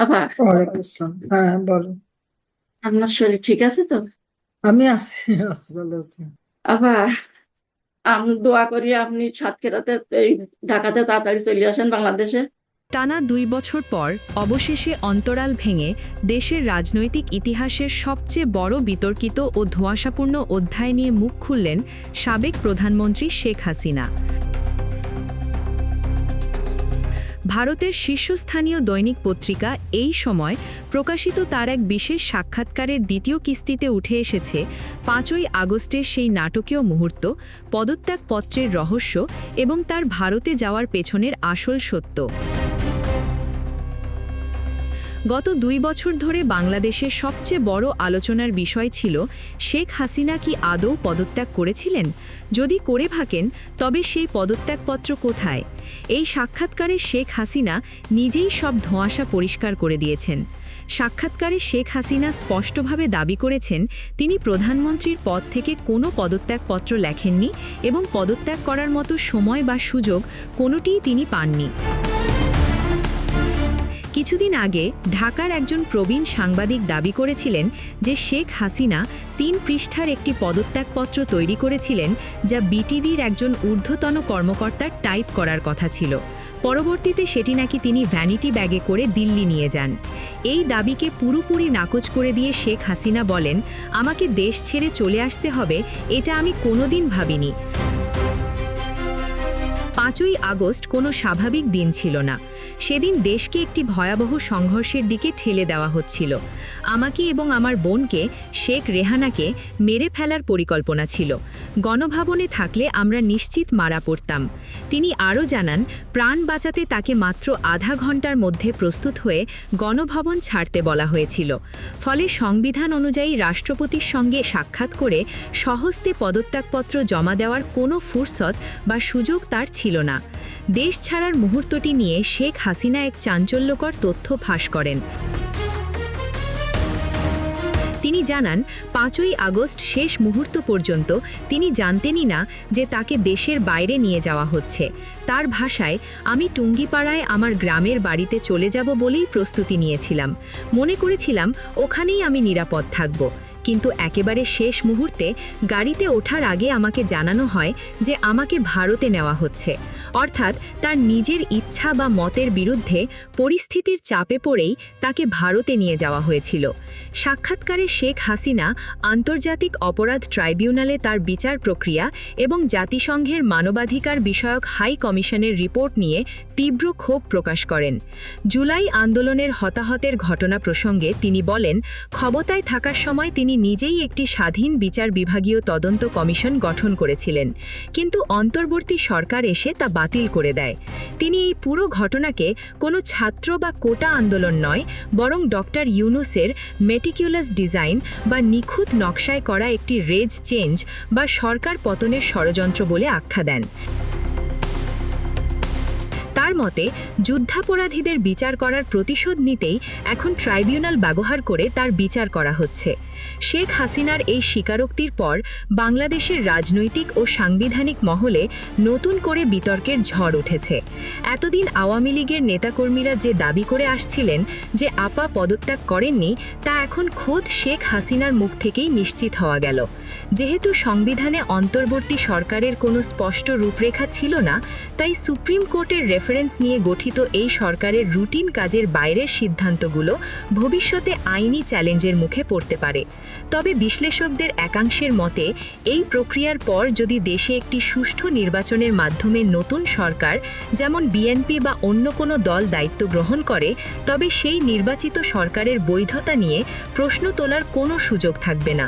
আবার ওয়ালাইকুম আসসালাম। হ্যাঁ, বলো। আপনার শরীর ঠিক আছে তো? আমি আছি, আছি, ভালো আছি। আবার আমি দোয়া করি আপনি সাতক্ষীরাতে এই ঢাকাতে তাড়াতাড়ি চলে আসেন বাংলাদেশে। টানা ২ বছর পর অবশেষে অন্তরাল ভেঙে দেশের রাজনৈতিক ইতিহাসের সবচেয়ে বড় বিতর্কিত ও ধোঁয়াশাপূর্ণ অধ্যায় নিয়ে মুখ খুললেন সাবেক প্রধানমন্ত্রী শেখ হাসিনা। ভারতের শীর্ষস্থানীয় দৈনিক পত্রিকা এই সময় প্রকাশিত তার এক বিশেষ সাক্ষাৎকারের দ্বিতীয় কিস্তিতে উঠে এসেছে ৫ই আগস্টের সেই নাটকীয় মুহূর্ত, পদত্যাগপত্রের রহস্য এবং তার ভারতে যাওয়ার পেছনের আসল সত্য। গত ২ বছর ধরে বাংলাদেশের সবচেয়ে বড় আলোচনার বিষয় ছিল শেখ হাসিনা কি আদৌ পদত্যাগ করেছিলেন? যদি করে থাকেন তবে সেই পদত্যাগপত্র কোথায়? এই সাক্ষাৎকারে শেখ হাসিনা নিজেই সব ধোঁয়াশা পরিষ্কার করে দিয়েছেন। সাক্ষাৎকারে শেখ হাসিনা স্পষ্টভাবে দাবি করেছেন তিনি প্রধানমন্ত্রীর পদ থেকে কোনো পদত্যাগপত্র লেখেননি এবং পদত্যাগ করার মতো সময় বা সুযোগ কোনোটিই তিনি পাননি। কিছুদিন আগে ঢাকার একজন প্রবীণ সাংবাদিক দাবি করেছিলেন যে শেখ হাসিনা ৩ পৃষ্ঠার একটি পদত্যাগপত্র তৈরি করেছিলেন যা বিটিভির একজন ঊর্ধ্বতন কর্মকর্তার টাইপ করার কথা ছিল। পরবর্তীতে সেটি নাকি তিনি ভ্যানিটি ব্যাগে করে দিল্লি নিয়ে যান। এই দাবিকে পুরোপুরি নাকচ করে দিয়ে শেখ হাসিনা বলেন, আমাকে দেশ ছেড়ে চলে আসতে হবে এটা আমি কোনোদিন ভাবিনি। ৫ই আগস্ট কোনো স্বাভাবিক দিন ছিল না। সেদিন দেশকে একটি ভয়াবহ সংঘর্ষের দিকে ঠেলে দেওয়া হচ্ছিল। আমাকে এবং আমার বোনকে, শেখ রেহানাকে মেরে ফেলার পরিকল্পনা ছিল। গণভবনে থাকলে আমরা নিশ্চিত মারা পড়তাম। তিনি আরও জানান, প্রাণ বাঁচাতে তাকে মাত্র আধা ঘন্টার মধ্যে প্রস্তুত হয়ে গণভবন ছাড়তে বলা হয়েছিল। ফলে সংবিধান অনুযায়ী রাষ্ট্রপতির সঙ্গে সাক্ষাৎ করে স্বহস্তে পদত্যাগপত্র জমা দেওয়ার কোনো ফুরসত বা সুযোগ তার ছিল না। দেশ ছাড়ার মুহূর্তটি নিয়ে শেখ হাসিনা এক চাঞ্চল্যকর তথ্য ফাঁস করেন। তিনি জানান, ৫ই আগস্ট শেষ মুহূর্ত পর্যন্ত তিনি জানতেনই না যে তাকে দেশের বাইরে নিয়ে যাওয়া হচ্ছে। তার ভাষায়, আমি টুঙ্গিপাড়ায় আমার গ্রামের বাড়িতে চলে যাব বলেই প্রস্তুতি নিয়েছিলাম। মনে করেছিলাম ওখানেই আমি নিরাপদ থাকব। কিন্তু একেবারে শেষ মুহূর্তে গাড়িতে ওঠার আগে আমাকে জানানো হয় যে আমাকে ভারতে নেওয়া হচ্ছে। অর্থাৎ তার নিজের ইচ্ছা বা মতের বিরুদ্ধে পরিস্থিতির চাপে পড়েই তাকে ভারতে নিয়ে যাওয়া হয়েছিল। সাক্ষাৎকারে শেখ হাসিনা আন্তর্জাতিক অপরাধ ট্রাইব্যুনালে তার বিচার প্রক্রিয়া এবং জাতিসংঘের মানবাধিকার বিষয়ক হাই কমিশনের রিপোর্ট নিয়ে তীব্র ক্ষোভ প্রকাশ করেন। জুলাই আন্দোলনের হতাহতের ঘটনা প্রসঙ্গে তিনি বলেন, ক্ষমতায় থাকার সময় তিনি নিজেই একটি স্বাধীন বিচার বিভাগীয় তদন্ত কমিশন গঠন করেছিলেন, কিন্তু অন্তর্বর্তী সরকার এসে তা বাতিল করে দেয়। তিনি এই পুরো ঘটনাকে কোনো ছাত্র বা কোটা আন্দোলন নয়, বরং ডক্টর ইউনূসের মেটিকুলাস ডিজাইন বা নিখুঁত নকশায় করা একটি রেজ চেঞ্জ বা সরকার পতনের ষড়যন্ত্র বলে আখ্যা দেন। তার মতে, যুদ্ধাপরাধীদের বিচার করার প্রতিশোধ নিতেই এখন ট্রাইব্যুনাল ব্যবহার করে তার বিচার করা হচ্ছে। শেখ হাসিনার এই স্বীকারোক্তির পর বাংলাদেশের রাজনৈতিক ও সাংবিধানিক মহলে নতুন করে বিতর্কের ঝড় উঠেছে। এতদিন আওয়ামী লীগের নেতাকর্মীরা যে দাবি করে আসছিলেন যে আপা পদত্যাগ করেননি, তা এখন খোদ শেখ হাসিনার মুখ থেকেই নিশ্চিত হওয়া গেল। যেহেতু সংবিধানে অন্তর্বর্তী সরকারের কোনো স্পষ্ট রূপরেখা ছিল না, তাই সুপ্রিম কোর্টের রেফারেন্স নিয়ে গঠিত এই সরকারের রুটিন কাজের বাইরের সিদ্ধান্তগুলো ভবিষ্যতে আইনি চ্যালেঞ্জের মুখে পড়তে পারে। তবে বিশ্লেষকদের একাংশের মতে, এই প্রক্রিয়ার পর যদি দেশে একটি সুষ্ঠু নির্বাচনের মাধ্যমে নতুন সরকার, যেমন বিএনপি বা অন্য কোনো দল দায়িত্ব গ্রহণ করে, তবে সেই নির্বাচিত সরকারের বৈধতা নিয়ে প্রশ্ন তোলার কোনো সুযোগ থাকবে না।